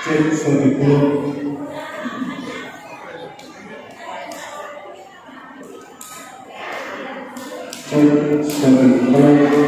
Cek Sodipur. Cek Sodipur.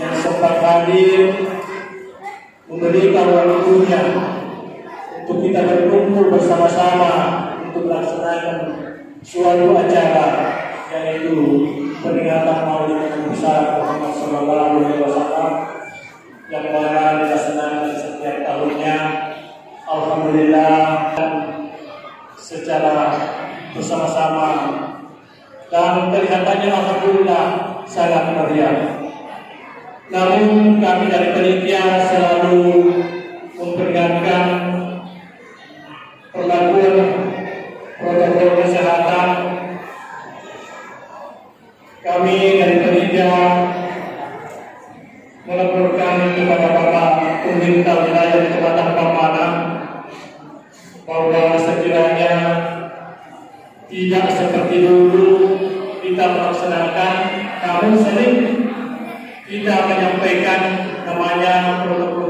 Yang sempat hadir memberikan waktunya untuk kita berkumpul bersama-sama untuk melaksanakan suatu acara, yaitu peringatan Maulid Nabi besar Muhammad SAW yang mana dilaksanakan setiap tahunnya. Alhamdulillah secara bersama-sama, dan kelihatannya alhamdulillah sangat meriah. Namun kami dari panitia selalu memperingatkan perlakuan protokol kesehatan. Kami dari panitia melaporkan kepada Bapak Pemerintah Wilayah Kecamatan Pamanan bahwa sekiranya tidak seperti dulu kita melaksanakan, namun sering kita menyampaikan namanya protokol